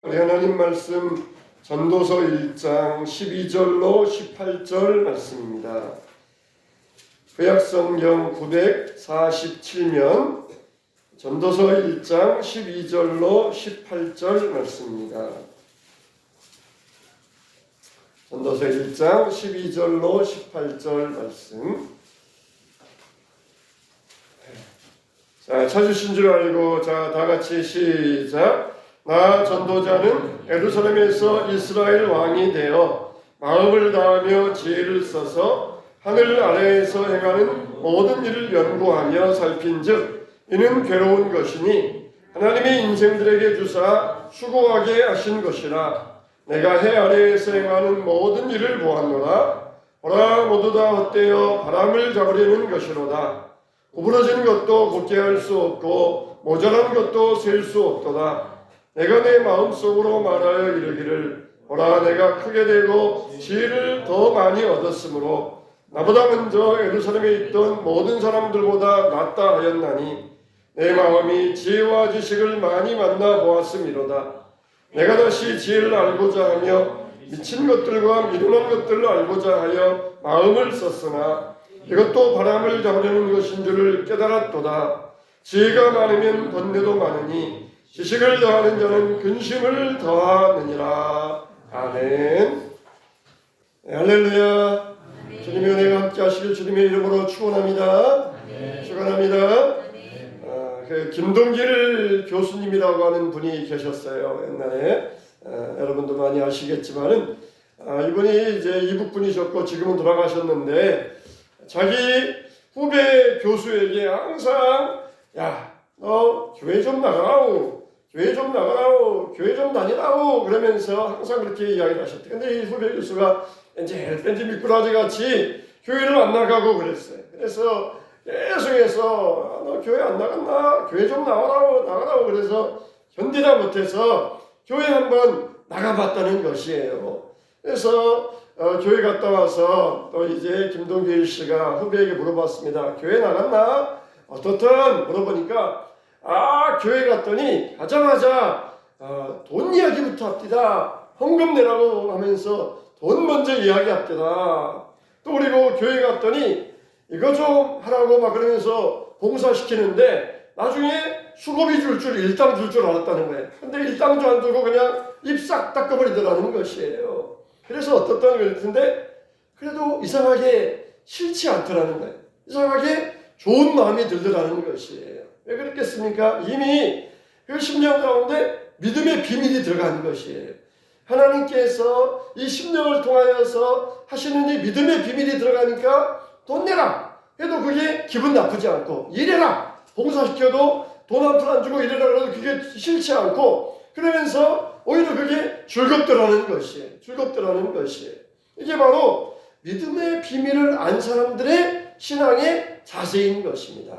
우리 하나님 말씀 전도서 1장 12절로 18절 말씀입니다. 구약성경 947면 전도서 1장 12절로 18절 말씀입니다. 전도서 1장 12절로 18절 말씀. 자, 찾으신 줄 알고 자, 다같이 시작. 나 전도자는 예루살렘에서 이스라엘 왕이 되어 마음을 다하며 지혜를 써서 하늘 아래에서 행하는 모든 일을 연구하며 살핀즉 이는 괴로운 것이니 하나님이 인생들에게 주사 수고하게 하신 것이라. 내가 해 아래에서 행하는 모든 일을 보았노라. 보라, 모두 다 헛되어 바람을 잡으려는 것이로다. 구부러진 것도 곧게 할 수 없고 모자란 것도 셀 수 없도다. 내가 내 마음속으로 말하여 이르기를 보라, 내가 크게 되고 지혜를 더 많이 얻었으므로 나보다 먼저 예루살렘에 있던 모든 사람들보다 낫다 하였나니 내 마음이 지혜와 지식을 많이 만나 보았음이로다. 내가 다시 지혜를 알고자 하며 미친 것들과 미련한 것들을 알고자 하여 마음을 썼으나 이것도 바람을 잡으려는 것인 줄을 깨달았도다. 지혜가 많으면 번뇌도 많으니 지식을 더하는 자는 근심을 더하느니라. 아멘. 네, 할렐루야. 아멘. 주님의 은혜가 함께 하시길 주님의 이름으로 축원합니다. 축원합니다. 그 김동길 교수님이라고 하는 분이 계셨어요. 옛날에 여러분도 많이 아시겠지만은 이분이 이제 이북 분이셨고 지금은 돌아가셨는데 자기 후배 교수에게 항상 야, 너 교회 좀 나가라오, 교회 좀 나가라오, 교회 좀 다니라오 그러면서 항상 그렇게 이야기를 하셨대. 근데 이 후배 교수가 이제 뺀지 미꾸라지 같이 교회를 안 나가고 그랬어요. 그래서 계속해서 너 교회 안 나갔나? 교회 좀 나가라고 그래서 견디다 못해서 교회 한번 나가봤다는 것이에요. 그래서 교회 갔다 와서 또 이제 김동길 씨가 후배에게 물어봤습니다. 교회 나갔나? 어떻든 물어보니까 교회 갔더니 가자마자 돈 이야기부터 합디다. 헌금 내라고 하면서 돈 먼저 이야기합디다. 또 그리고 교회 갔더니 이거 좀 하라고 막 그러면서 봉사시키는데 나중에 수고비 줄 줄 일당 줄 줄 알았다는 거예요. 근데 일당도 안 주고 그냥 입 싹 닦아버리더라는 것이에요. 그래서 어떻다는 그랬는데 그래도 이상하게 싫지 않더라는 거예요. 이상하게 좋은 마음이 들더라는 것이에요. 왜 그렇겠습니까? 이미 그 심령 가운데 믿음의 비밀이 들어간 것이에요. 하나님께서 이 심령을 통하여서 하시는 이 믿음의 비밀이 들어가니까 돈 내라 해도 그게 기분 나쁘지 않고 일해라 봉사시켜도 돈 한 푼 안 주고 일해라 그래도 그게 싫지 않고 그러면서 오히려 그게 즐겁더라는 것이에요. 즐겁더라는 것이에요. 이게 바로 믿음의 비밀을 안 사람들의 신앙의 자세인 것입니다.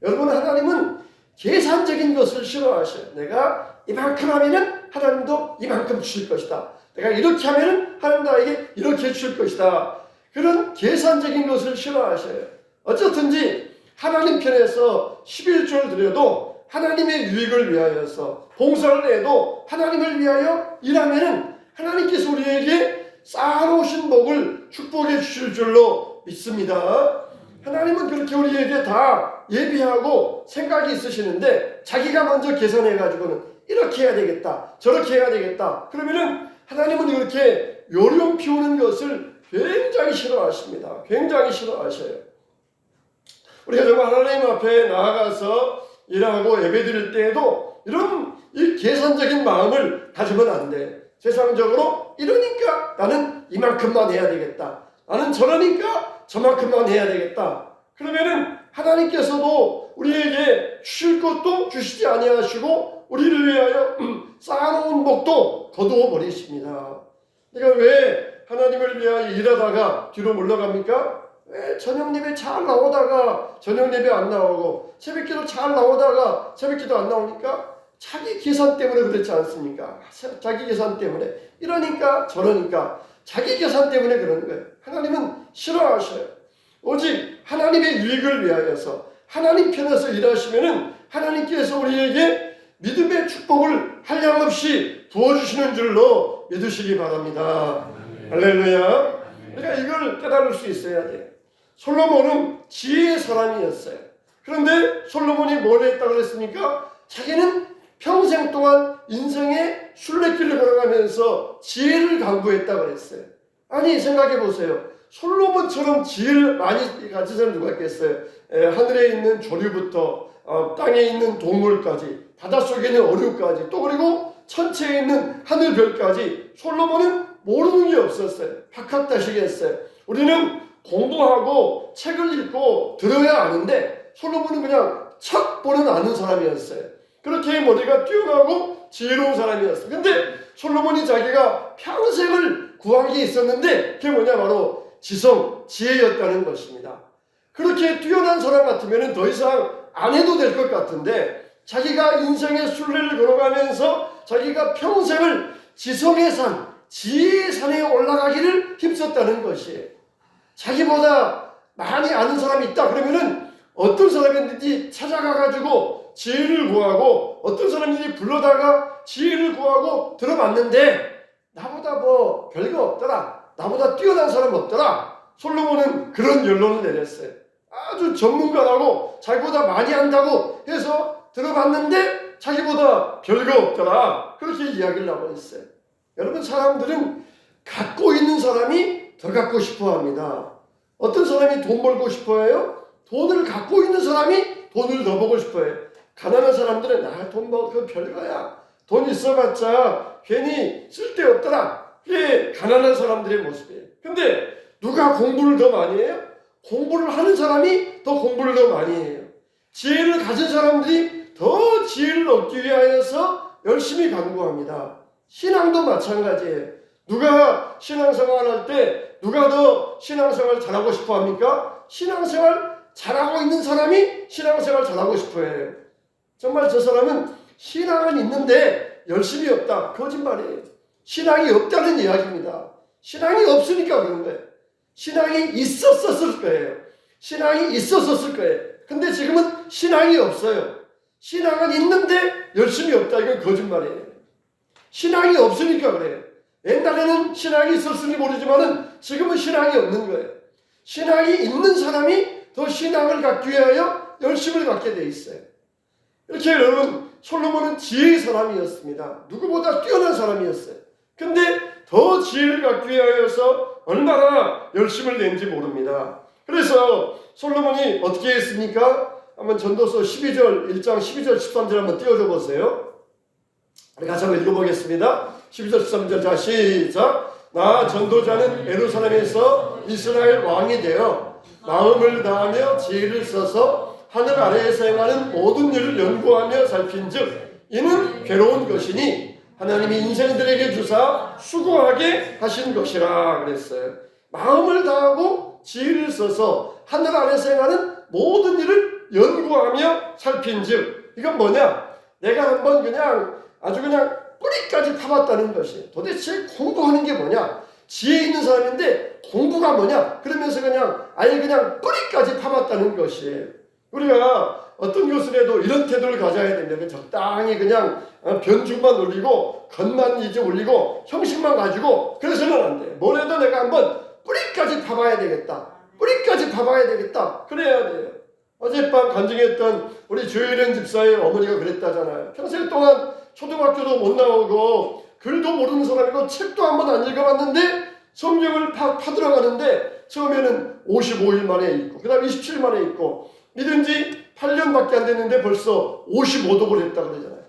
여러분, 하나님은 계산적인 것을 싫어하셔요. 내가 이만큼 하면은 하나님도 이만큼 주실 것이다. 내가 이렇게 하면은 하나님 나에게 이렇게 주실 것이다. 그런 계산적인 것을 싫어하셔요. 어쨌든지 하나님 편에서 11조를 드려도 하나님의 유익을 위하여서 봉사를 해도 하나님을 위하여 일하면은 하나님께서 우리에게 쌓아놓으신 복을 축복해 주실 줄로 믿습니다. 하나님은 그렇게 우리에게 다 예비하고 생각이 있으시는데 자기가 먼저 계산해가지고는 이렇게 해야 되겠다, 저렇게 해야 되겠다. 그러면은 하나님은 이렇게 요령 피우는 것을 굉장히 싫어하십니다. 굉장히 싫어하셔요. 우리가 정말 하나님 앞에 나아가서 일하고 예배드릴 때에도 이런 이 계산적인 마음을 가지면 안 돼. 세상적으로 이러니까 나는 이만큼만 해야 되겠다. 나는 저러니까 저만큼만 해야 되겠다. 그러면은 하나님께서도 우리에게 주실 것도 주시지 아니하시고 우리를 위하여 쌓아놓은 복도 거두어 버리십니다. 그러니까 왜 하나님을 위하여 일하다가 뒤로 물러갑니까? 왜 저녁 예배 잘 나오다가 저녁 예배 안 나오고 새벽기도 잘 나오다가 새벽기도 안 나오니까 자기 계산 때문에 그렇지 않습니까? 자기 계산 때문에 이러니까 저러니까 자기 계산 때문에 그러는 거예요. 하나님은 싫어하셔요. 오직 하나님의 유익을 위하여서 하나님 편에서 일하시면은 하나님께서 우리에게 믿음의 축복을 한량없이 부어주시는 줄로 믿으시기 바랍니다. 할렐루야. 그러니까 이걸 깨달을 수 있어야 돼요. 솔로몬은 지혜의 사람이었어요. 그런데 솔로몬이 뭘 했다고 그랬습니까? 자기는 평생 동안 인생의 순례길을 걸어가면서 지혜를 강구했다고 그랬어요. 아니 생각해 보세요. 솔로몬처럼 지혜를 많이 가진 사람 누가 있겠어요? 하늘에 있는 조류부터 땅에 있는 동물까지, 바닷속에 있는 어류까지, 또 그리고 천체에 있는 하늘별까지 솔로몬은 모르는 게 없었어요. 박학다식했어요. 우리는 공부하고 책을 읽고 들어야 아는데 솔로몬은 그냥 척 보는 아는 사람이었어요. 그렇게 머리가 뛰어나고 지혜로운 사람이었어요. 근데 솔로몬이 자기가 평생을 구한 게 있었는데 그게 뭐냐, 바로 지성, 지혜였다는 것입니다. 그렇게 뛰어난 사람 같으면 더 이상 안 해도 될 것 같은데 자기가 인생의 순례를 걸어가면서 자기가 평생을 지성의 산, 지혜의 산에 올라가기를 힘썼다는 것이에요. 자기보다 많이 아는 사람이 있다 그러면은 어떤 사람인지 찾아가가지고 지혜를 구하고, 어떤 사람인지 불러다가 지혜를 구하고 들어봤는데 나보다 뭐 별거 없더라, 나보다 뛰어난 사람 없더라. 솔로몬은 그런 결론을 내렸어요. 아주 전문가라고 자기보다 많이 안다고 해서 들어봤는데 자기보다 별거 없더라, 그렇게 이야기를 하고 있어요. 여러분, 사람들은 갖고 있는 사람이 더 갖고 싶어 합니다. 어떤 사람이 돈 벌고 싶어 해요? 돈을 갖고 있는 사람이 돈을 더 벌고 싶어 해요. 가난한 사람들은 돈 벌고 그거 별거야, 돈 있어봤자 괜히 쓸데없더라. 이게 가난한 사람들의 모습이에요. 근데 누가 공부를 더 많이 해요? 공부를 하는 사람이 더 공부를 더 많이 해요. 지혜를 가진 사람들이 더 지혜를 얻기 위하여서 열심히 간구합니다. 신앙도 마찬가지예요. 누가 신앙생활 할 때 누가 더 신앙생활 잘하고 싶어 합니까? 신앙생활 잘하고 있는 사람이 신앙생활 잘하고 싶어 해요. 정말 저 사람은 신앙은 있는데 열심히 없다, 거짓말이에요. 신앙이 없다는 이야기입니다. 신앙이 없으니까 그런 거예요. 신앙이 있었을 거예요. 신앙이 있었을 거예요. 근데 지금은 신앙이 없어요. 신앙은 있는데 열심히 없다, 이건 거짓말이에요. 신앙이 없으니까 그래요. 옛날에는 신앙이 있었으니 모르지만은 지금은 신앙이 없는 거예요. 신앙이 있는 사람이 더 신앙을 갖기 위하여 열심을 갖게 돼 있어요. 이렇게 여러분, 솔로몬은 지혜의 사람이었습니다. 누구보다 뛰어난 사람이었어요. 근데 더 지혜를 갖기 위하여서 얼마나 열심을 낸지 모릅니다. 그래서 솔로몬이 어떻게 했습니까? 한번 전도서 12절, 1장 12절 13절 한번 띄워줘 보세요. 우리 같이 한번 읽어보겠습니다. 12절 13절. 자, 시작. 나 전도자는 예루살렘에서 이스라엘 왕이 되어 마음을 다하며 지혜를 써서 하늘 아래에서 행하는 모든 일을 연구하며 살핀즉 이는 괴로운 것이니 하나님이 인생들에게 주사 수고하게 하신 것이라 그랬어요. 마음을 다하고 지혜를 써서 하늘 아래에서 행하는 모든 일을 연구하며 살핀즉, 이건 뭐냐? 내가 한번 그냥 아주 그냥 뿌리까지 파봤다는 것이, 도대체 공부하는 게 뭐냐? 지혜 있는 사람인데 공부가 뭐냐? 그러면서 그냥 아예 그냥 뿌리까지 파봤다는 것이에요. 우리가 어떤 것을 해도 이런 태도를 가져야 됩니다. 적당히 그냥 변죽만 올리고 겉만 이제 올리고 형식만 가지고 그래서는 안 돼요. 뭘 해도 내가 한번 뿌리까지 파봐야 되겠다, 뿌리까지 파봐야 되겠다, 그래야 돼요. 어젯밤 간증했던 우리 조혜련 집사의 어머니가 그랬다잖아요. 평생 동안 초등학교도 못 나오고 글도 모르는 사람이고 책도 한 번 안 읽어봤는데 성경을 파들어가는데 처음에는 55일 만에 읽고 그 다음에 27일 만에 읽고 믿은 지 8년밖에 안 됐는데 벌써 55독을 했다 그러잖아요.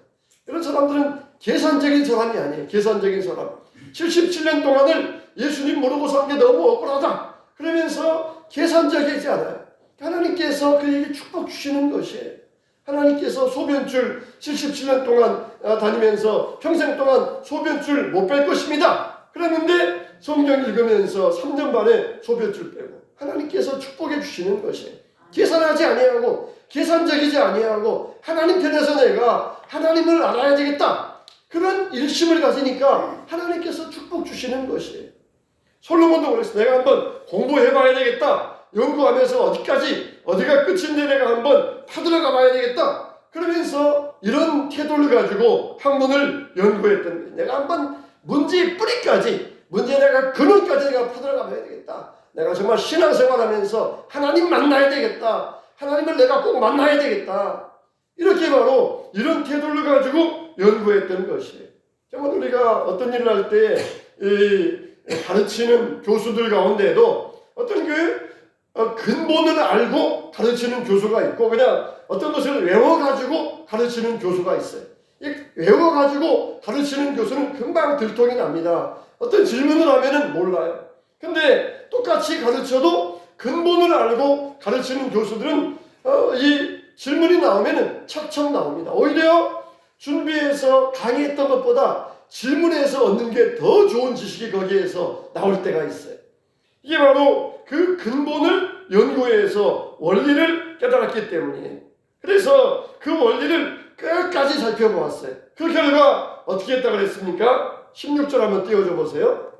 이런 사람들은 계산적인 사람이 아니에요. 계산적인 사람. 77년 동안을 예수님 모르고 산 게 너무 억울하다 그러면서 계산적이지 않아요. 하나님께서 그에게 축복 주시는 것이에요. 하나님께서 소변줄 77년 동안 다니면서 평생 동안 소변줄 못 뺄 것입니다. 그랬는데 성경 읽으면서 3년 반에 소변줄 빼고 하나님께서 축복해 주시는 것이에요. 계산하지 아니하고 계산적이지 아니하고 하나님 편에서 내가 하나님을 알아야 되겠다, 그런 일심을 가지니까 하나님께서 축복 주시는 것이에요. 솔로몬도 그랬어. 내가 한번 공부해봐야 되겠다, 연구하면서 어디가 끝인데 내가 한번 파들어가 봐야 되겠다, 그러면서 이런 태도를 가지고 학문을 연구했던 거예요. 내가 한번 문제의 뿌리까지, 문제 내가 근원까지 내가 파들어가 봐야 되겠다. 내가 정말 신앙생활하면서 하나님 만나야 되겠다. 하나님을 내가 꼭 만나야 되겠다. 이렇게 바로 이런 태도를 가지고 연구했던 것이에요. 정말 우리가 어떤 일을 할 때 가르치는 교수들 가운데에도 어떤 근본을 알고 가르치는 교수가 있고, 그냥 어떤 것을 외워가지고 가르치는 교수가 있어요. 이 외워가지고 가르치는 교수는 금방 들통이 납니다. 어떤 질문을 하면은 몰라요. 근데 똑같이 가르쳐도 근본을 알고 가르치는 교수들은 이 질문이 나오면은 척척 나옵니다. 오히려 준비해서 강의했던 것보다 질문에서 얻는 게 더 좋은 지식이 거기에서 나올 때가 있어요. 이게 바로 그 근본을 연구해서 원리를 깨달았기 때문이에요. 그래서 그 원리를 끝까지 살펴보았어요. 그 결과 어떻게 했다고 그랬습니까? 16절 한번 띄워줘 보세요.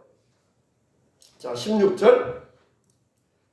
자, 16절.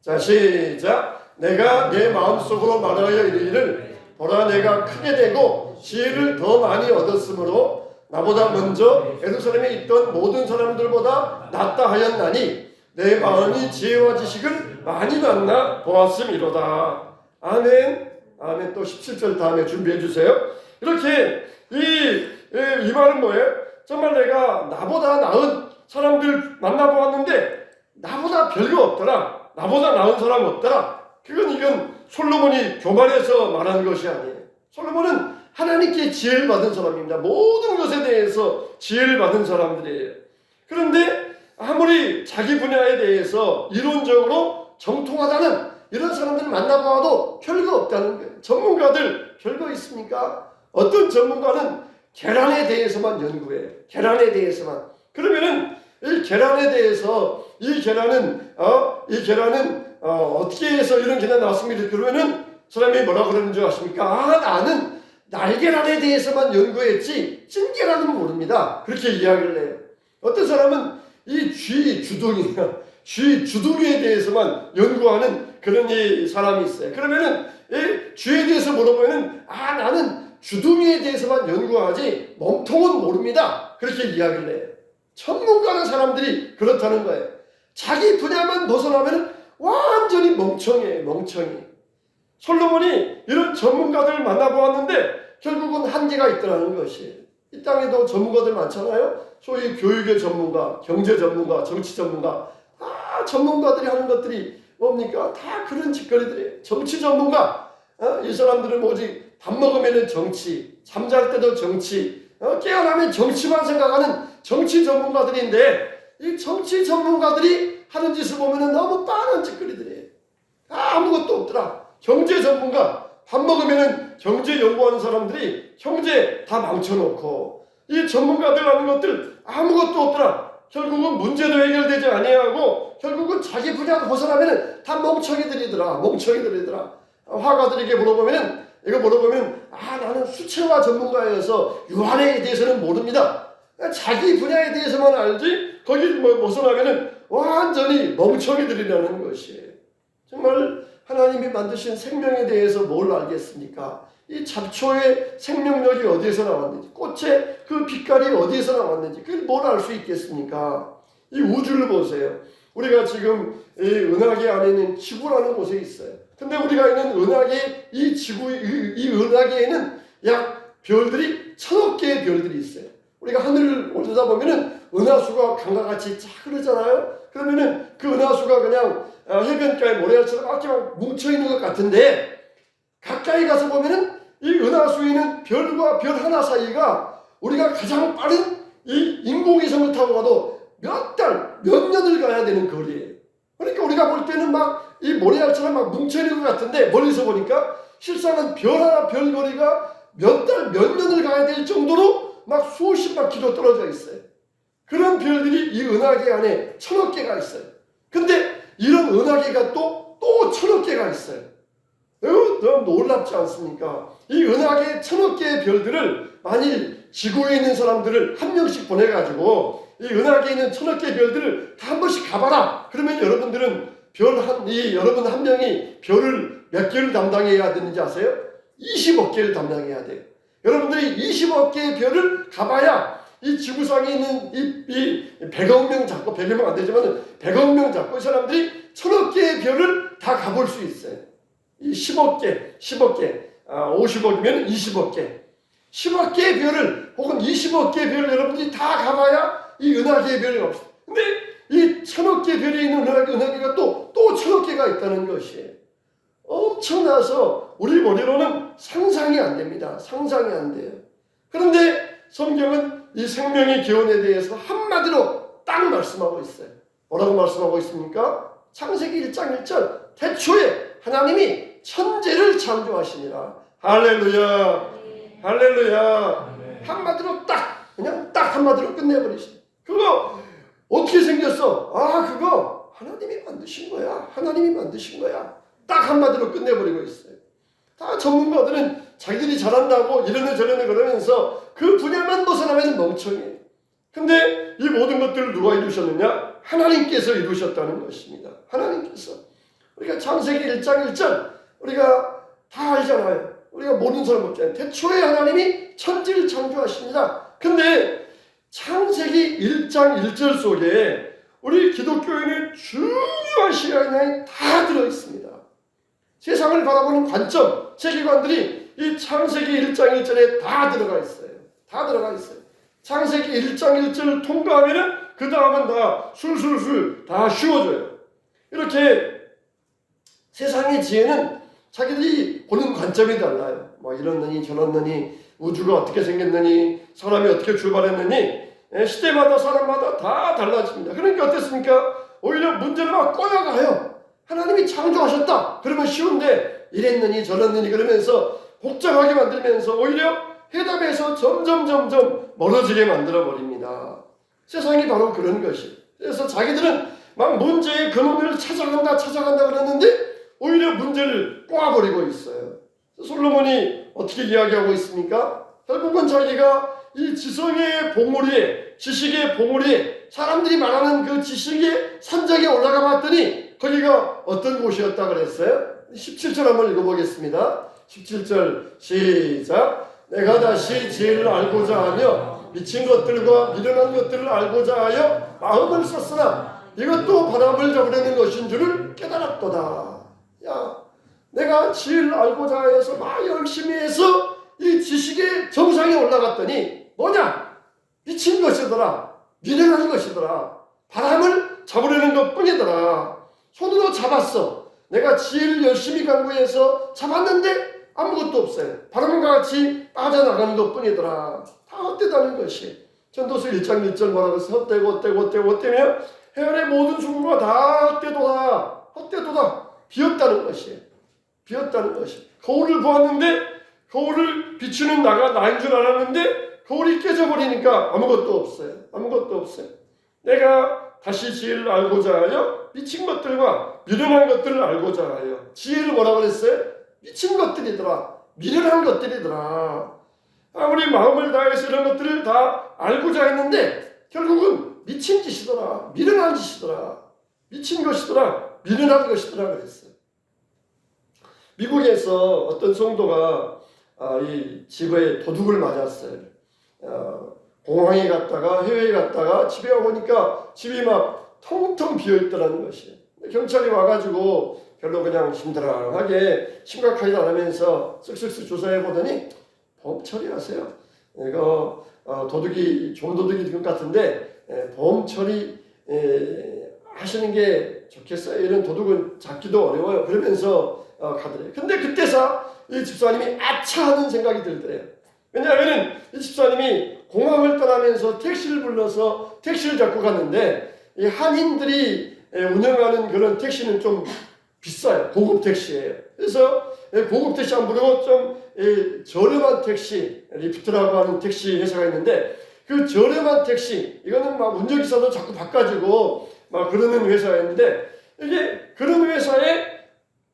자, 시작. 내가 내 마음속으로 말하여 이르기를 보라, 내가 크게 되고 지혜를 더 많이 얻었으므로 나보다 먼저 예루살렘에 있던 모든 사람들보다 낫다 하였나니 내 마음이 지혜와 지식을 많이 만나 보았음이로다. 아멘. 아멘. 또 17절 다음에 준비해 주세요. 이렇게 이 말은 뭐예요? 정말 내가 나보다 나은 사람들 만나보았는데 나보다 별거 없더라. 나보다 나은 사람 없더라. 이건 솔로몬이 교만해서 말하는 것이 아니에요. 솔로몬은 하나님께 지혜를 받은 사람입니다. 모든 것에 대해서 지혜를 받은 사람들이에요. 그런데 아무리 자기 분야에 대해서 이론적으로 정통하다는 이런 사람들을 만나봐도 별거 없다는 거예요. 전문가들 별거 있습니까? 어떤 전문가는 계란에 대해서만 연구해요. 계란에 대해서만. 그러면은 이 계란에 대해서 이 계란은 어떻게 해서 이런 계란 나왔습니다. 그러면은 사람이 뭐라고 그러는 줄 아십니까? 나는 날계란에 대해서만 연구했지 찐계란은 모릅니다. 그렇게 이야기를 해요. 어떤 사람은 이 쥐 주둥이에 대해서만 연구하는 그런 사람이 있어요. 그러면은 이 쥐에 대해서 물어보면은 나는 주둥이에 대해서만 연구하지 몸통은 모릅니다. 그렇게 이야기를 해요. 전문가는 사람들이 그렇다는 거예요. 자기 분야만 벗어나면은 완전히 멍청이에요. 멍청이. 솔로몬이 이런 전문가들을 만나보았는데 결국은 한계가 있더라는 것이에요. 이 땅에도 전문가들 많잖아요. 소위 교육의 전문가, 경제 전문가, 정치 전문가. 다 전문가들이 하는 것들이 뭡니까? 다 그런 짓거리들이에요. 정치 전문가. 이 사람들은 오직 밥 먹으면 정치, 잠잘 때도 정치, 깨어나면 정치만 생각하는 정치 전문가들인데 이 정치 전문가들이 하는 짓을 보면 너무 뻔한 짓거리들이에요. 아무것도 없더라. 경제 전문가, 밥 먹으면 경제 연구하는 사람들이 경제 다 망쳐놓고 이 전문가들 하는 것들 아무것도 없더라. 결국은 문제도 해결되지 아니하고 결국은 자기 분야로 벗어나면 다 멍청이들이더라. 화가들에게 물어보면 나는 수채화 전문가여서 유화에 대해서는 모릅니다. 자기 분야에 대해서만 알지 거기 벗어나면 완전히 멍청이들이라는 것이에요. 정말 하나님이 만드신 생명에 대해서 뭘 알겠습니까? 이 잡초의 생명력이 어디에서 나왔는지, 꽃의 그 빛깔이 어디에서 나왔는지, 그걸 뭘 알 수 있겠습니까? 이 우주를 보세요. 우리가 지금 이 은하계 안에는 지구라는 곳에 있어요. 근데 우리가 있는 은하계, 이 지구, 이 은하계에는 약 별들이 1000억 개의 별들이 있어요. 우리가 하늘을 올려다보면은 은하수가 강과 같이 쫙 흐르잖아요. 그러면은 그 은하수가 그냥 해변가에 모래알처럼 이렇게 막 뭉쳐있는 것 같은데 가까이 가서 보면은 이 은하수에는 별과 별 하나 사이가 우리가 가장 빠른 이 인공위성을 타고 가도 몇 달, 몇 년을 가야 되는 거리예요. 그러니까 우리가 볼 때는 막 이 모래알처럼 막 뭉쳐있는 것 같은데 멀리서 보니까 실상은 별 하나 별 거리가 몇 달, 몇 년을 가야 될 정도로 막 수십만 킬로 떨어져 있어요. 그런 별들이 이 은하계 안에 1000억 개가 있어요. 근데 이런 은하계가 또 1000억 개가 있어요. 너무 놀랍지 않습니까? 이 은하계 1000억 개의 별들을 만일 지구에 있는 사람들을 한 명씩 보내가지고 이 은하계에 있는 1000억 개의 별들을 다 한 번씩 가봐라. 그러면 여러분들은 여러분 한 명이 별을 몇 개를 담당해야 되는지 아세요? 20억 개를 담당해야 돼요. 여러분들이 20억 개의 별을 가봐야 이 지구상에 있는 이 100억 명 잡고 100여 명 안 되지만 100억 명 잡고 이 사람들이 1000억 개의 별을 다 가볼 수 있어요. 이 10억 개, 50억이면 20억 개. 10억 개의 별을 혹은 20억 개의 별을 여러분들이 다 가봐야 이 은하계의 별이 없어요. 근데 이 1000억 개의 별이 있는 은하계가 또 1000억 개가 있다는 것이에요. 엄청나서 우리 머리로는 상상이 안 됩니다. 상상이 안 돼요. 그런데 성경은 이 생명의 기원에 대해서 한마디로 딱 말씀하고 있어요. 뭐라고 말씀하고 있습니까? 창세기 1장 1절 태초에 하나님이 천재를 창조하시니라. 할렐루야. 할렐루야. 한마디로 그냥 딱 한마디로 끝내버리시죠. 그거 어떻게 생겼어? 그거 하나님이 만드신 거야. 하나님이 만드신 거야. 딱 한마디로 끝내버리고 있어요. 다 전문가들은 자기들이 잘한다고 이러네 저러네 그러면서 그 분야만 벗어나면 멍청해요. 근데 이 모든 것들을 누가 이루셨느냐? 하나님께서 이루셨다는 것입니다. 하나님께서. 우리가 창세기 1장 1절 우리가 다 알잖아요. 우리가 모르는 사람 없잖아요. 태초에 하나님이 천지를 창조하십니다. 근데 창세기 1장 1절 속에 우리 기독교인의 중요한 시간이 다 들어있습니다. 세상을 바라보는 관점, 세계관들이 이 창세기 1장 1절에 다 들어가 있어요. 다 들어가 있어요. 창세기 1장 1절을 통과하면 그 다음은 다 술술술 다 쉬워져요. 이렇게 세상의 지혜는 자기들이 보는 관점이 달라요. 뭐 이렇느니 저렇느니 우주가 어떻게 생겼느니 사람이 어떻게 출발했느니 시대마다 사람마다 다 달라집니다. 그러니까 어땠습니까? 오히려 문제를 막 꼬여가요. 하나님이 창조하셨다. 그러면 쉬운데 이랬느니 저랬느니 그러면서 복잡하게 만들면서 오히려 해답에서 점점 멀어지게 만들어버립니다. 세상이 바로 그런 것이. 그래서 자기들은 막 문제의 근원을 찾아간다 그랬는데 오히려 문제를 꼬아버리고 있어요. 솔로몬이 어떻게 이야기하고 있습니까? 결국은 자기가 이 지성의 봉우리에 지식의 봉우리에 사람들이 말하는 그 지식의 산적에 올라가 봤더니 거기가 어떤 곳이었다 그랬어요? 17절 한번 읽어보겠습니다. 17절 시작. 내가 다시 지혜를 알고자 하며 미친 것들과 미련한 것들을 알고자 하여 마음을 썼으나 이것도 바람을 잡으려는 것인 줄을 깨달았도다. 야, 내가 지혜를 알고자 해서 막 열심히 해서 이 지식의 정상에 올라갔더니 뭐냐? 미친 것이더라. 미련한 것이더라. 바람을 잡으려는 것뿐이더라. 손으로 잡았어. 내가 지혜를 열심히 강구해서 잡았는데 아무것도 없어요. 바람과 같이 빠져나가는 것뿐이더라. 다 헛되다는 것이. 전도서 1장 1절 뭐라고 해서 헛되며 해안의 모든 수고가 다 헛되도다. 비었다는 것이에요. 비었다는 것이. 거울을 보았는데 거울을 비추는 나인 줄 알았는데 거울이 깨져버리니까 아무것도 없어요. 아무것도 없어요. 내가 다시 지혜를 알고자 하여 미친 것들과 미련한 것들을 알고자 하여. 지혜를 뭐라고 그랬어요? 미친 것들이더라. 미련한 것들이더라. 아무리 마음을 다해서 이런 것들을 다 알고자 했는데 결국은 미친 짓이더라. 미련한 짓이더라. 미친 것이더라. 미련한 것이더라 그랬어요. 미국에서 어떤 성도가 이 집에 도둑을 맞았어요. 공항에 갔다가 해외에 갔다가 집에 오니까 집이 막 텅텅 비어있더라는 것이에요. 경찰이 와가지고 별로 그냥 심드렁하게 심각하지도 않으면서 쓱쓱쓱 조사해보더니 보험 처리하세요. 이거 도둑이 좋은 도둑이 된 것 같은데 보험 처리 하시는 게 좋겠어요. 이런 도둑은 잡기도 어려워요. 그러면서 가더래요. 근데 그때서 이 집사님이 아차 하는 생각이 들더래요. 왜냐하면 이 집사님이 공항을 떠나면서 택시를 불러서 택시를 잡고 갔는데 이 한인들이 운영하는 그런 택시는 좀 비싸요. 고급 택시예요. 그래서 고급 택시 안 부르고 좀 저렴한 택시, 리프트라고 하는 택시 회사가 있는데 그 저렴한 택시, 이거는 막 운전기사도 자꾸 바꿔주고 막 그러는 회사였는데 이게 그런 회사에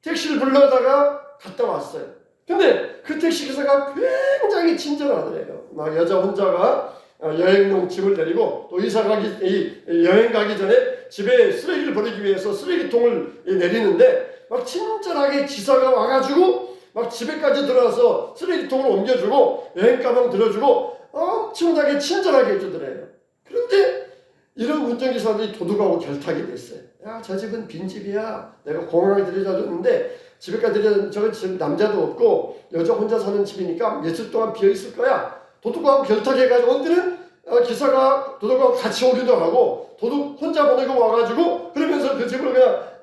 택시를 불러다가 갔다 왔어요. 근데 그 택시기사가 굉장히 친절하더래요. 막 여자 혼자가 여행용 짐을 내리고 또 여행 가기 전에 집에 쓰레기를 버리기 위해서 쓰레기통을 내리는데 막 친절하게 지사가 와가지고 막 집에까지 들어와서 쓰레기통을 옮겨주고 여행 가방 들어주고 엄청나게 친절하게 해주더래요. 그런데 이런 운전기사들이 도둑하고 결탁이 됐어요. 야, 저 집은 빈집이야. 내가 공항에 들여다줬는데 집에까지 들여, 저 집 남자도 없고 여자 혼자 사는 집이니까 며칠 동안 비어있을 거야. 도둑하고 결탁해가지고 어디는 기사가 도둑하고 같이 오기도 하고 도둑 혼자 보내고 와가지고 그러면서 그 집을 그냥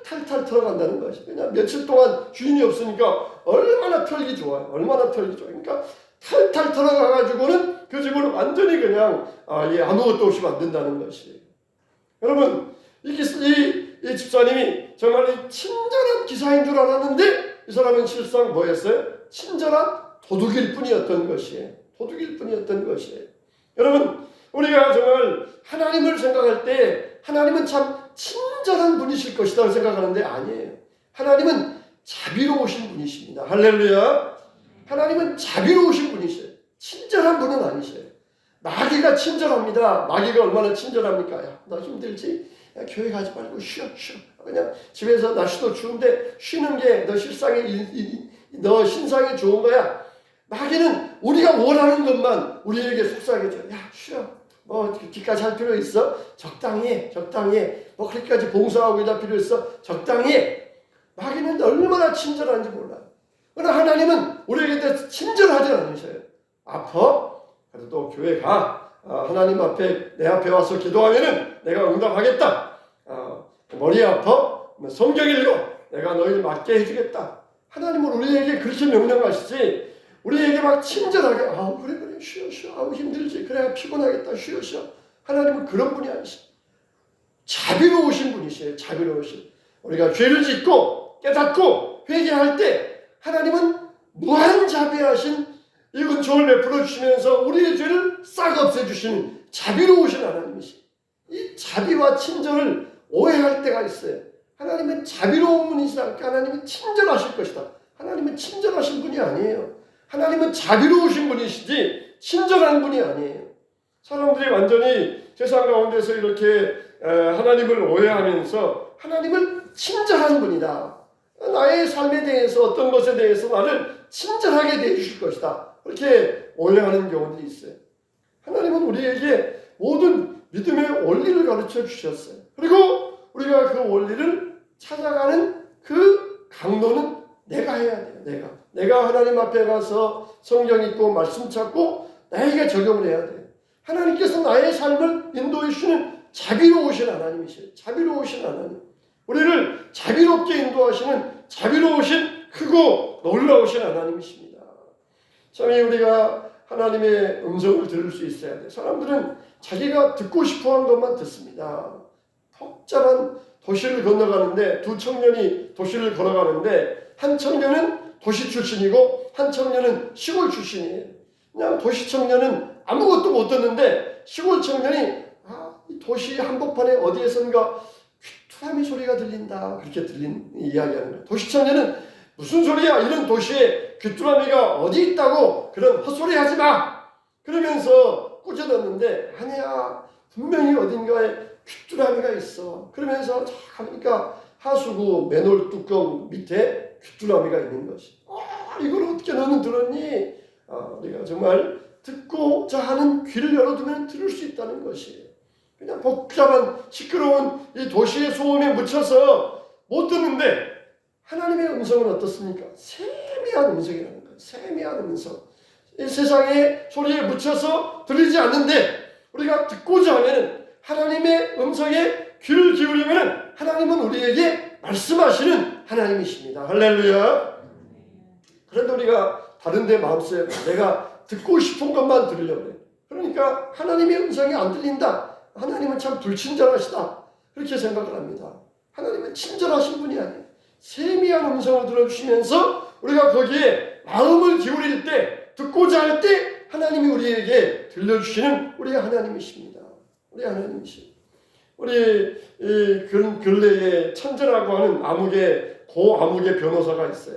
탈탈탈 들어간다는 것이. 그냥 며칠 동안 주인이 없으니까 얼마나 털기 좋아요. 얼마나 털기 좋아요. 그러니까 탈탈 들어가가지고는 그 집을 완전히 그냥 아무것도 없이 만든다는 것이에요. 여러분 이 집사님이 정말 친절한 기사인 줄 알았는데 이 사람은 실상 뭐였어요? 친절한 도둑일 뿐이었던 것이에요. 도둑일 뿐이었던 것이에요. 여러분 우리가 정말 하나님을 생각할 때 하나님은 참 친절한 분이실 것이라고 생각하는데 아니에요. 하나님은 자비로우신 분이십니다. 할렐루야. 하나님은 자비로우신 분이세요. 친절한 분은 아니세요. 마귀가 친절합니다. 마귀가 얼마나 친절합니까? 야, 너 힘들지? 야, 교회 가지 말고 쉬어. 그냥 집에서 날씨도 추운데 쉬는 게 너 너 신상에 좋은 거야. 마귀는 우리가 원하는 것만 우리에게 속삭여줘. 야, 쉬어. 뭐 뒤까지 할 필요 있어? 적당히 해. 뭐 그렇게까지 봉사하고 이럴 필요 있어? 적당히 해. 마귀는 얼마나 친절한지 몰라요. 그러나 하나님은 우리에게 대해서 친절하지 않으셔요. 아파? 그래도 교회 가. 하나님 앞에 내 앞에 와서 기도하면은 내가 응답하겠다. 머리 아파? 성경 읽어. 내가 너희를 맞게 해주겠다. 하나님은 우리에게 그렇게 명령하시지. 우리에게 막 친절하게 그래 쉬어. 힘들지. 그래 피곤하겠다. 쉬어. 하나님은 그런 분이 아니시죠. 자비로우신 분이시에요. 자비로우신. 우리가 죄를 짓고 깨닫고 회개할 때 하나님은 무한 자비하신 이 은총을 베풀어 주시면서 우리의 죄를 싹 없애주시는 자비로우신 하나님이시죠. 이 자비와 친절을 오해할 때가 있어요. 하나님은 자비로운 분이시다. 하나님은 친절하실 것이다. 하나님은 친절하신 분이 아니에요. 하나님은 자비로우신 분이시지 친절한 분이 아니에요. 사람들이 완전히 세상 가운데서 이렇게 하나님을 오해하면서 하나님은 친절한 분이다. 나의 삶에 대해서 어떤 것에 대해서 나를 친절하게 대해주실 것이다. 그렇게 오해하는 경우들이 있어요. 하나님은 우리에게 모든 믿음의 원리를 가르쳐 주셨어요. 그리고 우리가 그 원리를 찾아가는 그 강도는 내가 해야 돼요. 내가 하나님 앞에 가서 성경 읽고 말씀 찾고 나에게 적용을 해야 돼요. 하나님께서 나의 삶을 인도해 주시는 자비로우신 하나님이세요. 자비로우신 하나님. 우리를 자비롭게 인도하시는 자비로우신 크고 놀라우신 하나님이십니다. 참 우리가 하나님의 음성을 들을 수 있어야 돼요. 사람들은 자기가 듣고 싶어하는 것만 듣습니다. 복잡한 도시를 건너가는데 두 청년이 도시를 걸어가는데 한 청년은 도시 출신이고 한 청년은 시골 출신이에요. 그냥 도시 청년은 아무것도 못 듣는데 시골 청년이 이 도시 한복판에 어디에선가 귀뚜라미 소리가 들린다. 그렇게 들린 이야기하는 거예요. 도시 청년은 무슨 소리야? 이런 도시에 귀뚜라미가 어디 있다고 그런 헛소리 하지 마. 그러면서 꾸짖었는데 아니야. 분명히 어딘가에 귀뚜라미가 있어. 그러면서 가니까 하수구 맨홀 뚜껑 밑에 귀뚜라미가 있는 것이. 이걸 어떻게 너는 들었니? 우리가 정말 듣고자 하는 귀를 열어두면 들을 수 있다는 것이에요. 그냥 복잡한 시끄러운 이 도시의 소음에 묻혀서 못 듣는데 하나님의 음성은 어떻습니까? 세미한 음성이라는 거예요. 세미한 음성. 이 세상의 소리에 묻혀서 들리지 않는데 우리가 듣고자 하면 하나님의 음성에 귀를 기울이면 하나님은 우리에게 말씀하시는 하나님이십니다. 할렐루야. 그런데 우리가 다른 데 마음속에 내가 듣고 싶은 것만 들으려고 해요. 그러니까 하나님의 음성이 안 들린다. 하나님은 참 불친절하시다. 그렇게 생각을 합니다. 하나님은 친절하신 분이 아니에요. 세미한 음성을 들어주시면서 우리가 거기에 마음을 기울일 때 듣고자 할 때 하나님이 우리에게 들려주시는 우리 하나님이십니다. 우리 하나님이십니다. 우리 근래에 천재라고 하는 고 암흑의 변호사가 있어요.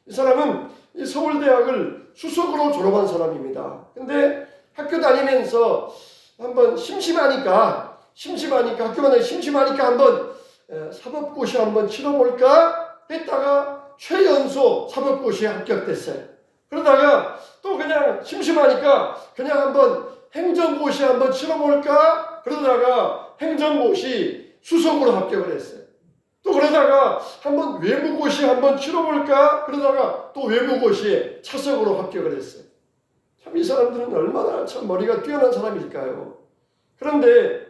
이 사람은 이 서울대학을 수석으로 졸업한 사람입니다. 근데 학교 다니면서 한번 심심하니까 학교 다니면서 심심하니까 한번 사법고시 한번 치러볼까 했다가 최연소 사법고시에 합격됐어요. 그러다가 또 그냥 심심하니까 그냥 한번 행정고시 한번 치러볼까? 그러다가 행정고시 수석으로 합격을 했어요. 또 그러다가 한번 외무고시 한번 치러볼까? 그러다가 또 외무고시에 차석으로 합격을 했어요. 참 이 사람들은 얼마나 참 머리가 뛰어난 사람일까요? 그런데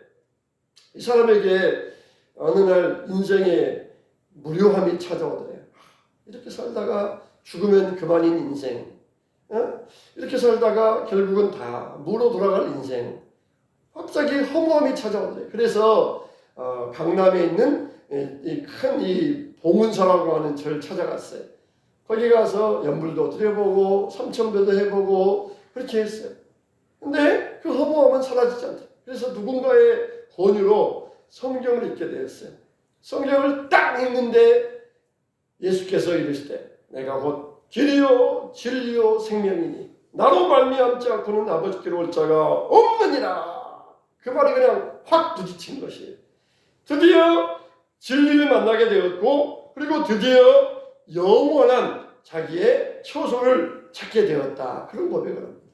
이 사람에게 어느 날 인생에 무료함이 찾아오더래요. 이렇게 살다가 죽으면 그만인 인생, 이렇게 살다가 결국은 다 무로 돌아갈 인생. 갑자기 허무함이 찾아오더래요. 그래서 강남에 있는 큰 봉은사라고 하는 절 찾아갔어요. 거기 가서 연불도 드려보고 삼천배도 해보고 그렇게 했어요. 근데 그 허무함은 사라지지 않더래요. 그래서 누군가의 권유로 성경을 읽게 되었어요. 성경을 딱 읽는데 예수께서 이르시되 내가 곧 길이요 진리요 생명이니 나로 말미암지 않고는 아버지께로 올 자가 없느니라. 그 말이 그냥 확 부딪힌 것이에요. 드디어 진리를 만나게 되었고 그리고 드디어 영원한 자기의 처소를 찾게 되었다. 그런 고백을 합니다.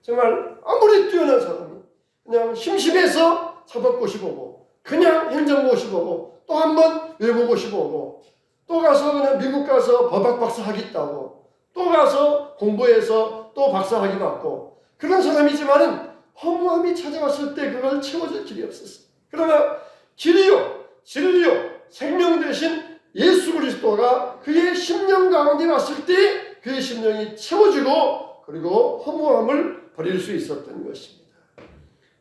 정말 아무리 뛰어난 사람이 그냥 심심해서 사법고시 보고 그냥 행정고시 보고 또 한 번 외무고시 보고 또 가서 그냥 미국 가서 법학 박사 하겠다고 또 가서 공부해서 또 박사 학위 받고 그런 사람이지만은 허무함이 찾아왔을 때 그걸 채워줄 길이 없었어요. 그러나 길이요 진리요 생명 되신 예수 그리스도가 그의 심령 가운데 왔을 때 그의 심령이 채워지고 그리고 허무함을 버릴 수 있었던 것입니다.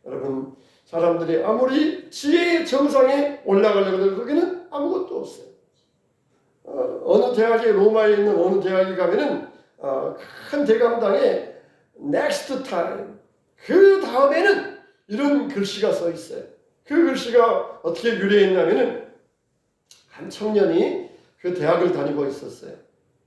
여러분 사람들이 아무리 지혜의 정상에 올라가려고 해도 거기는 아무것도 없어요. 어느 대학에 로마에 있는 어느 대학에 가면은 큰 대강당에 next time 그 다음에는 이런 글씨가 써 있어요. 그 글씨가 어떻게 유래했냐면은 한 청년이 그 대학을 다니고 있었어요.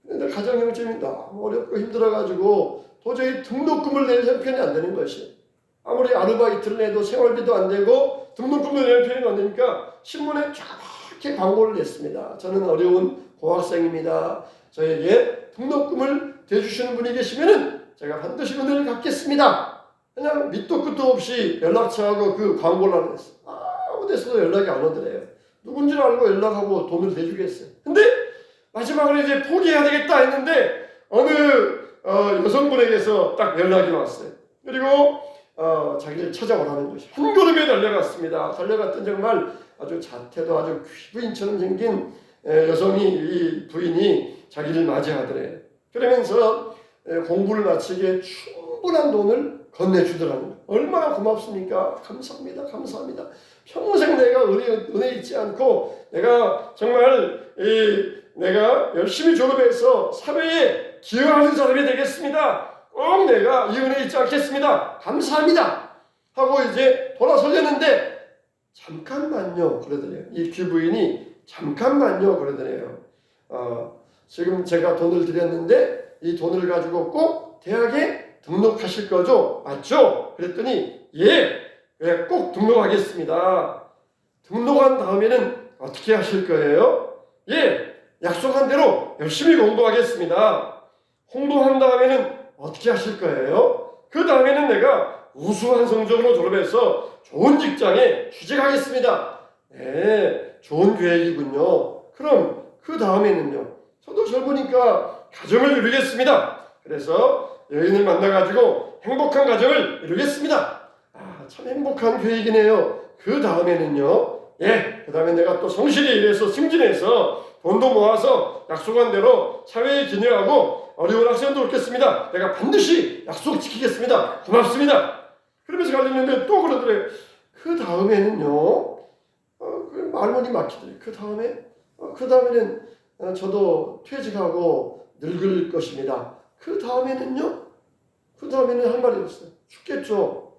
근데 가정 형편이 너무 어렵고 힘들어가지고 도저히 등록금을 낼 형편이 안 되는 것이. 아무리 아르바이트를 해도 생활비도 안 되고 등록금을 낼 형편이 안 되니까 신문에 쫙게 광고를 냈습니다. 저는 어려운 고학생입니다. 저에게 등록금을 대주시는 분이 계시면은 제가 반드시 은혜를 갚겠습니다. 그냥 밑도 끝도 없이 연락처하고 그 광고를 했어요. 아무 데서도 연락이 안 오더래요. 누군지 알고 연락하고 돈을 대주겠어요. 근데 마지막으로 이제 포기해야 되겠다 했는데 어느 여성분에게서 딱 연락이 왔어요. 그리고 자기를 찾아오라는 것이 한 걸음에 달려갔습니다. 달려갔던 정말 아주 자태도 아주 귀부인처럼 생긴 여성이 이 부인이 자기를 맞이하더래요. 그러면서 공부를 마치기에 충분한 돈을 건네주더라는 거예요. 얼마나 고맙습니까? 감사합니다. 감사합니다. 평생 내가 은혜 잊지 않고 내가 정말 내가 열심히 졸업해서 사회에 기여하는 사람이 되겠습니다. 꼭 내가 이 은혜 잊지 않겠습니다. 감사합니다. 하고 이제 돌아서려는데 잠깐만요. 그러더래요. 이 귀부인이 잠깐만요. 그러더래요. 지금 제가 돈을 드렸는데 이 돈을 가지고 꼭 대학에 등록하실 거죠? 맞죠? 그랬더니 예, 꼭 등록하겠습니다. 등록한 다음에는 어떻게 하실 거예요? 예, 약속한 대로 열심히 공부하겠습니다. 공부한 다음에는 어떻게 하실 거예요? 그 다음에는 내가 우수한 성적으로 졸업해서 좋은 직장에 취직하겠습니다. 네, 좋은 계획이군요. 그럼 그 다음에는요? 저도 젊으니까 가정을 이루겠습니다. 그래서 여인을 만나가지고 행복한 가정을 이루겠습니다. 참 행복한 계획이네요. 그 다음에는요? 예, 그 다음에 내가 또 성실히 일해서 승진해서 돈도 모아서 약속한 대로 사회에 기여하고 어려운 학생도 돕겠습니다. 내가 반드시 약속 지키겠습니다. 고맙습니다. 그러면서 가려는데 또 그러더래요. 그 다음에는요? 그 말문이 막히더래요. 그 다음에는 저도 퇴직하고 늙을 것입니다. 그 다음에는요? 그 다음에는 한 말이 없어요. 죽겠죠.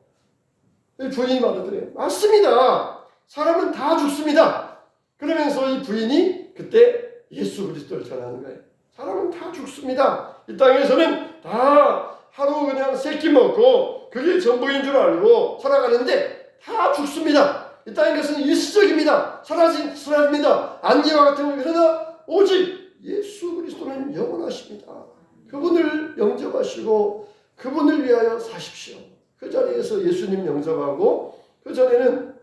부인이 말하더래요. 맞습니다. 사람은 다 죽습니다. 그러면서 이 부인이 그때 예수 그리스도를 전하는 거예요. 사람은 다 죽습니다. 이 땅에서는 다 하루 그냥 세끼 먹고 그게 전부인 줄 알고 살아가는데 다 죽습니다. 이 땅에 것은 일시적입니다. 사라집니다. 안개와 같은 거. 그러나 오직 예수 그리스도는 영원하십니다. 그분을 영접하시고 그분을 위하여 사십시오. 그 자리에서 예수님 영접하고 그 전에는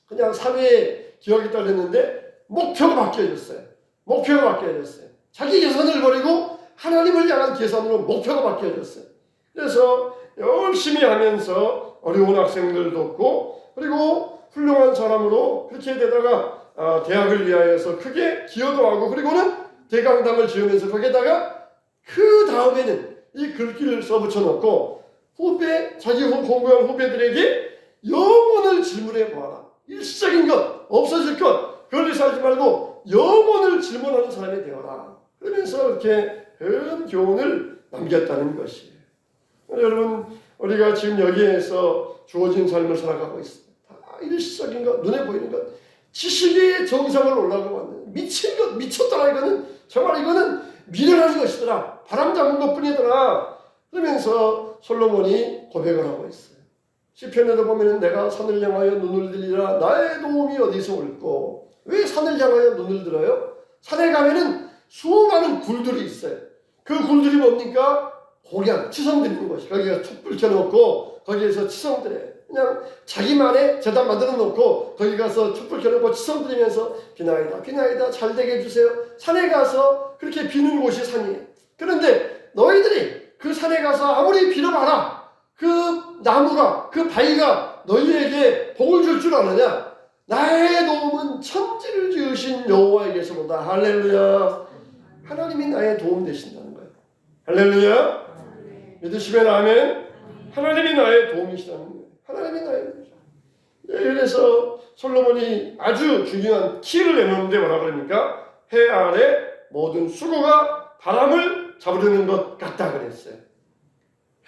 그냥 사회의 기억이 따르는데 목표가 바뀌어졌어요. 목표가 바뀌어졌어요. 자기 계산을 버리고 하나님을 향한 계산으로 목표가 바뀌어졌어요. 그래서 열심히 하면서 어려운 학생들 돕고 그리고 훌륭한 사람으로 그렇게 되다가 대학을 위하여서 크게 기여도 하고 그리고는 대강당을 지으면서 거기에다가 그 다음에는 이 글귀를 써붙여 놓고 자기 공부한 후배들에게 영혼을 질문해 보아라. 일시적인 것, 없어질 것, 그걸 살지 말고 영혼을 질문하는 사람이 되어라. 그러면서 이렇게 큰 교훈을 남겼다는 것이에요. 여러분, 우리가 지금 여기에서 주어진 삶을 살아가고 있습니다. 다 일시적인 것, 눈에 보이는 것, 지식의 정상을 올라가고 왔는 미친 것, 미쳤더라. 정말 이거는 미련한 것이더라. 바람 잡은 것 뿐이더라. 그러면서 솔로몬이 고백을 하고 있어요. 시편에도 보면 내가 산을 향하여 눈을 들이라 나의 도움이 어디서 올꼬. 왜 산을 향하여 눈을 들어요? 산에 가면은 수많은 굴들이 있어요. 그 굴들이 뭡니까? 고향, 치성드리는 것이. 거기가 촛불 켜놓고 거기에서 치성드려요. 그냥 자기만의 재단 만들어 놓고 거기 가서 촛불 켜놓고 치성드리면서 비나이다 비나이다 잘 되게 해주세요. 산에 가서 그렇게 비는 곳이 산이에요. 그런데 너희들이 그 산에 가서 아무리 빌어봐라. 그 나무가 그 바위가 너희에게 복을 줄 줄 아느냐? 나의 도움은 천지를 지으신 여호와에게서로다. 할렐루야. 하나님이 나의 도움 되신다는 거예요. 할렐루야. 믿으시면 아멘. 하나님이 나의 도움이시다는 거예요. 하나님이 나의 도움이시다. 그래서 솔로몬이 아주 중요한 키를 내놓는데 뭐라 그러니까 해 아래 모든 수고가 바람을 잡으려는 것 같다 그랬어요.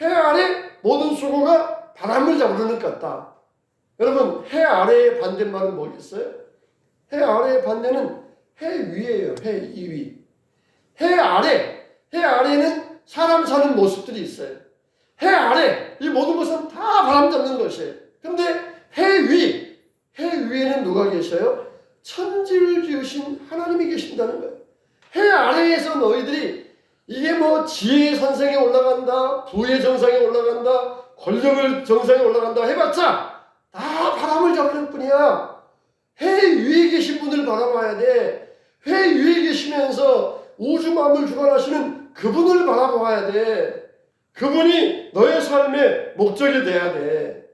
해 아래 모든 수고가 바람을 잡으려는 것 같다. 여러분, 해 아래의 반대말은 뭐겠어요? 해 아래의 반대는 해 위예요. 해 위. 해 아래에는 사람 사는 모습들이 있어요. 해 아래 이 모든 것은 다 바람 잡는 것이에요. 근데 해 위에는 누가 계셔요? 천지를 지으신 하나님이 계신다는 거예요. 해 아래에서 너희들이 이게 뭐 지혜의 산상에 올라간다, 부의 정상에 올라간다, 권력의 정상에 올라간다 해봤자 다 바람을 잡는 뿐이야. 해 위에 계신 분을 바라봐야 돼. 해 위에 계시면서 우주 만물 주관하시는 그분을 바라봐야 돼. 그분이 너의 삶의 목적이 돼야 돼.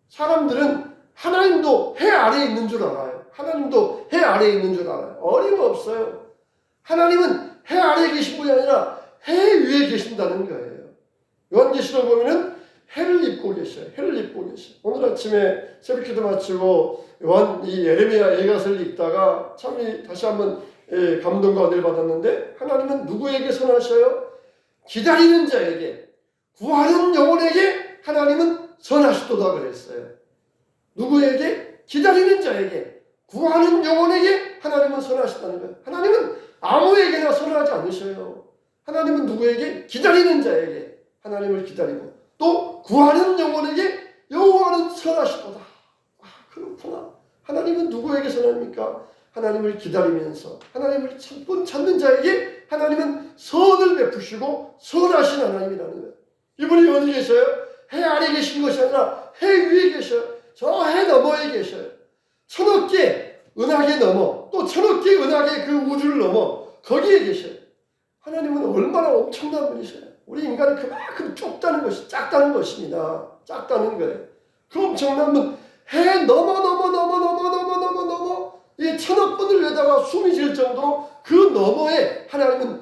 사람들은 하나님도 해 아래에 있는 줄 알아요. 하나님도 해 아래에 있는 줄 알아요. 어림없어요. 하나님은 해 아래에 계신 분이 아니라 해 위에 계신다는 거예요. 요한계시록 보면은 해를 입고 계셔요. 해를 입고 계셔요. 오늘 아침에 새벽기도 마치고 이 예레미야 예가서를 읽다가 참 다시 한번 감동과 은혜를 받았는데 하나님은 누구에게 선하셔요? 기다리는 자에게, 구하는 영혼에게 하나님은 선하시도다 그랬어요. 누구에게? 기다리는 자에게, 구하는 영혼에게 하나님은 선하시다는 거예요. 하나님은 아무에게나 선하지 않으셔요. 하나님은 누구에게? 기다리는 자에게 하나님을 기다리고 또 구하는 영혼에게 여호와는 선하시도다. 그렇구나. 하나님은 누구에게 선합니까? 하나님을 기다리면서 하나님을 찾는 자에게 하나님은 선을 베푸시고 선하신 하나님이라는 거예요. 이분이 어디 계셔요? 해 아래 계신 것이 아니라 해 위에 계셔요. 저 해 너머에 계셔요. 천억 개 은하계 넘어 또 천억 개 은하계 그 우주를 넘어 거기에 계셔요. 하나님은 얼마나 엄청난 분이셔요. 우리 인간은 그만큼 작다는 것입니다. 작다는 거예요. 그 엄청난 분, 해 넘어 이 천억 분을 내다가 숨이 질 정도로 그 너머에 하나님은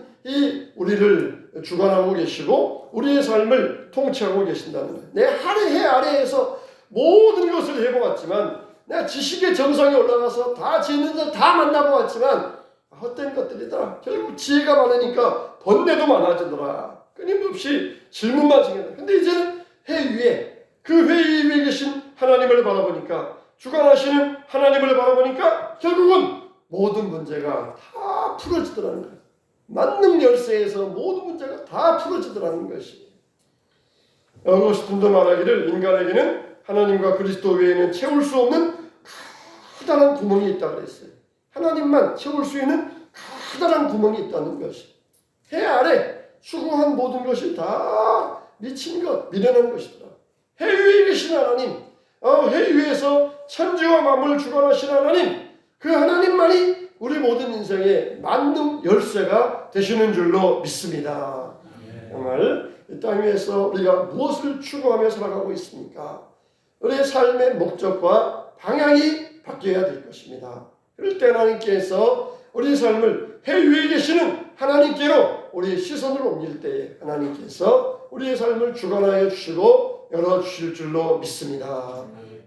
우리를 주관하고 계시고 우리의 삶을 통치하고 계신다는 거예요. 내 해 아래에서 모든 것을 해보았지만 내가 지식의 정상에 올라가서 다 지는 자 다 만나보았지만 헛된 것들이더라. 결국 지혜가 많으니까 번뇌도 많아지더라. 끊임없이 질문만 생긴다. 근데 이제는 해 위에 그 회 위에 계신 하나님을 바라보니까 주관하시는 하나님을 바라보니까 결국은 모든 문제가 다 풀어지더라는 거예요. 만능 열쇠에서 모든 문제가 다 풀어지더라는 것이. 어거스틴도 말하기를 인간에게는 하나님과 그리스도 외에는 채울 수 없는 커다란 구멍이 있다고 그랬어요. 하나님만 채울 수 있는 커다란 구멍이 있다는 것이, 해 아래 수고한 모든 것이 다 미친 것, 미련한 것이더라. 해 위에 계신 하나님, 해 위에서 천지와 만물 주관하신 하나님, 그 하나님만이 우리 모든 인생의 만능 열쇠가 되시는 줄로 믿습니다. 정말 이 땅 위에서 우리가 무엇을 추구하며 살아가고 있습니까? 우리의 삶의 목적과 방향이 바뀌어야 될 것입니다. 그럴 때 하나님께서 우리 삶을 해 위에 계시는 하나님께로 우리의 시선을 옮길 때에 하나님께서 우리의 삶을 주관하여 주시고 열어주실 줄로 믿습니다.